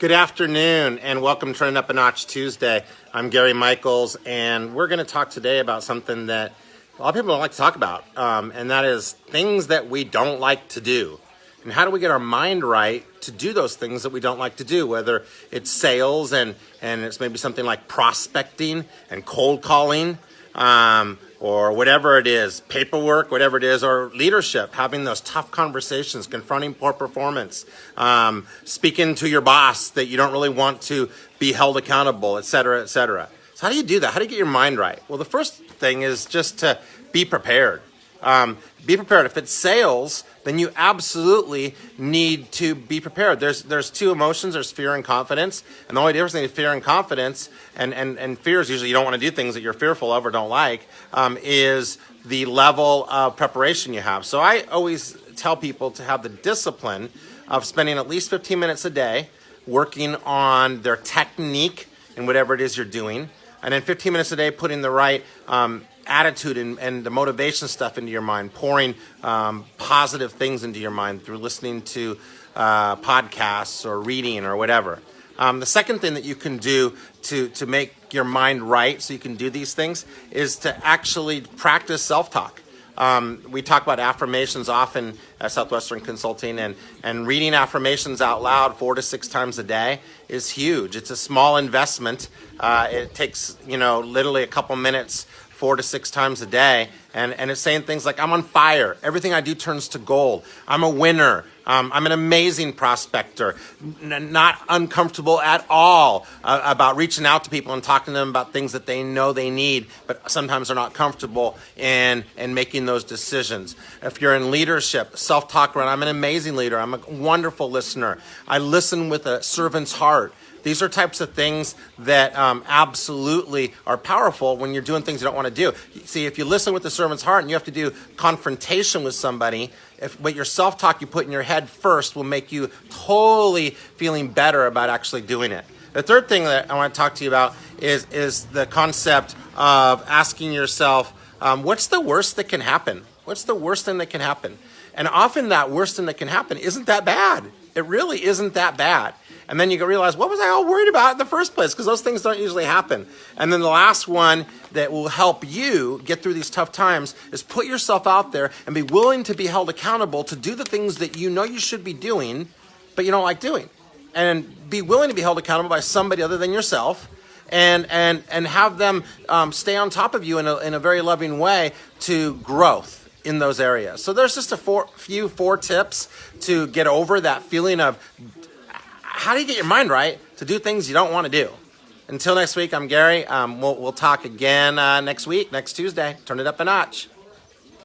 Good afternoon and welcome to Turn It Up a Notch Tuesday. I'm Gary Michaels and we're going to talk today about something that a lot of people don't like to talk about, and that is things that we don't like to do. And how do we get our mind right to do those things that we don't like to do, whether it's sales and it's maybe something like prospecting and cold calling, or whatever it is, paperwork, whatever it is, or leadership, having those tough conversations, confronting poor performance, speaking to your boss that you don't really want to be held accountable, et cetera, et cetera. So how do you do that? How do you get your mind right? Well, the first thing is just to be prepared. Be prepared. If it's sales, then you absolutely need to be prepared. There's two emotions. There's fear and confidence. And the only difference between fear and confidence, and fear is usually you don't want to do things that you're fearful of or don't like, is the level of preparation you have. So I always tell people to have the discipline of spending at least 15 minutes a day working on their technique in whatever it is you're doing. And then 15 minutes a day putting the right attitude and the motivation stuff into your mind, pouring positive things into your mind through listening to podcasts or reading or whatever. The second thing that you can do to make your mind right so you can do these things is to actually practice self-talk. We talk about affirmations often at Southwestern Consulting, and reading affirmations out loud 4 to 6 times a day is huge. It's a small investment. It takes, literally a couple minutes 4 to 6 times a day, and it's saying things like, I'm on fire, everything I do turns to gold, I'm a winner, I'm an amazing prospector, not uncomfortable at all about reaching out to people and talking to them about things that they know they need, but sometimes they're not comfortable in making those decisions. If you're in leadership, self-talk around, I'm an amazing leader, I'm a wonderful listener, I listen with a servant's heart. These are types of things that absolutely are powerful when you're doing things you don't want to do. See, if you listen with the servant's heart and you have to do confrontation with somebody, but your self-talk you put in your head first will make you totally feeling better about actually doing it. The third thing that I want to talk to you about is the concept of asking yourself, what's the worst that can happen? What's the worst thing that can happen? And often that worst thing that can happen isn't that bad. It really isn't that bad. And then you realize, what was I all worried about in the first place? Because those things don't usually happen. And then the last one that will help you get through these tough times is put yourself out there and be willing to be held accountable to do the things that you know you should be doing, but you don't like doing. And be willing to be held accountable by somebody other than yourself, and have them stay on top of you in a very loving way to growth in those areas. So there's just four tips to get over that feeling of how do you get your mind right to do things you don't want to do. Until next week, I'm Gary. We'll talk again next week, next Tuesday. Turn it up a notch.